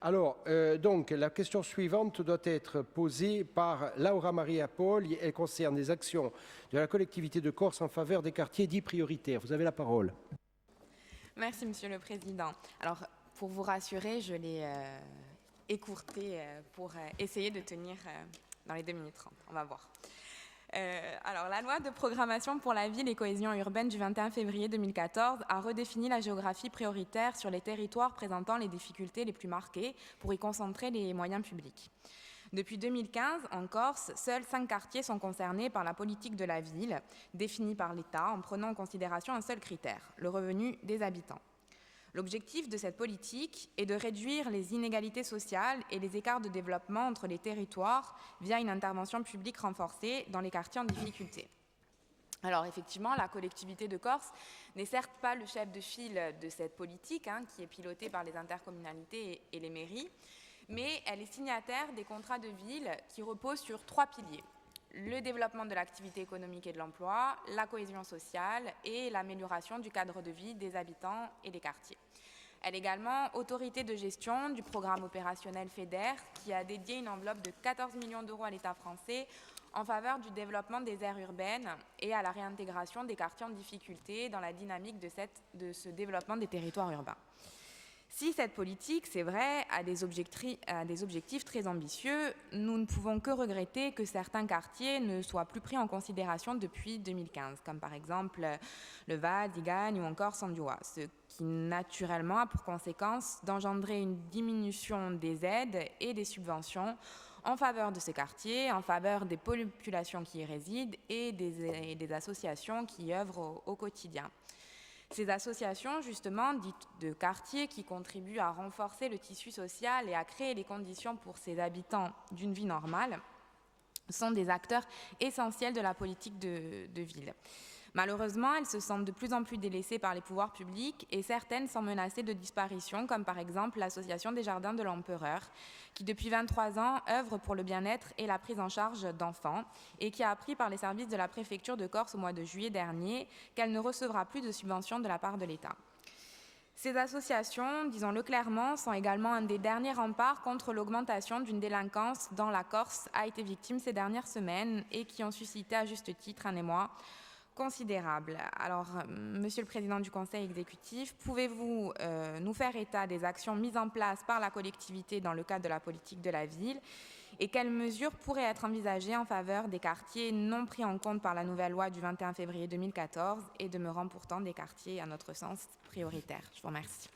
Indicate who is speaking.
Speaker 1: Alors, donc, la question suivante doit être posée par Laura Maria Paul. Elle concerne les actions de la collectivité de Corse en faveur des quartiers dits prioritaires. Vous avez la parole.
Speaker 2: Merci, Monsieur le Président. Alors, pour vous rassurer, je l'ai écourté pour essayer de tenir dans les 2 minutes 30. On va voir. Alors, la loi de programmation pour la ville et cohésion urbaine du 21 février 2014 a redéfini la géographie prioritaire sur les territoires présentant les difficultés les plus marquées pour y concentrer les moyens publics. Depuis 2015, en Corse, seuls 5 quartiers sont concernés par la politique de la ville, définie par l'État en prenant en considération un seul critère, le revenu des habitants. L'objectif de cette politique est de réduire les inégalités sociales et les écarts de développement entre les territoires via une intervention publique renforcée dans les quartiers en difficulté. Alors effectivement, la collectivité de Corse n'est certes pas le chef de file de cette politique, qui est pilotée par les intercommunalités et les mairies, mais elle est signataire des contrats de ville qui reposent sur 3 piliers. Le développement de l'activité économique et de l'emploi, la cohésion sociale et l'amélioration du cadre de vie des habitants et des quartiers. Elle est également autorité de gestion du programme opérationnel FEDER qui a dédié une enveloppe de 14 millions d'euros à l'État français en faveur du développement des aires urbaines et à la réintégration des quartiers en difficulté dans la dynamique de ce développement des territoires urbains. Si cette politique, c'est vrai, a des objectifs très ambitieux, nous ne pouvons que regretter que certains quartiers ne soient plus pris en considération depuis 2015, comme par exemple le Val, Digagne ou encore Sandioua, ce qui naturellement a pour conséquence d'engendrer une diminution des aides et des subventions en faveur de ces quartiers, en faveur des populations qui y résident et des associations qui y œuvrent au quotidien. Ces associations, justement, dites de quartiers, qui contribuent à renforcer le tissu social et à créer les conditions pour ces habitants d'une vie normale, sont des acteurs essentiels de la politique de ville. Malheureusement, elles se sentent de plus en plus délaissées par les pouvoirs publics et certaines sont menacées de disparition, comme par exemple l'Association des Jardins de l'Empereur, qui depuis 23 ans œuvre pour le bien-être et la prise en charge d'enfants et qui a appris par les services de la préfecture de Corse au mois de juillet dernier qu'elle ne recevra plus de subventions de la part de l'État. Ces associations, disons-le clairement, sont également un des derniers remparts contre l'augmentation d'une délinquance dont la Corse a été victime ces dernières semaines et qui ont suscité à juste titre un émoi considérable. Alors, Monsieur le Président du Conseil exécutif, pouvez-vous nous faire état des actions mises en place par la collectivité dans le cadre de la politique de la ville et quelles mesures pourraient être envisagées en faveur des quartiers non pris en compte par la nouvelle loi du 21 février 2014 et demeurant pourtant des quartiers, à notre sens, prioritaires? Je vous remercie.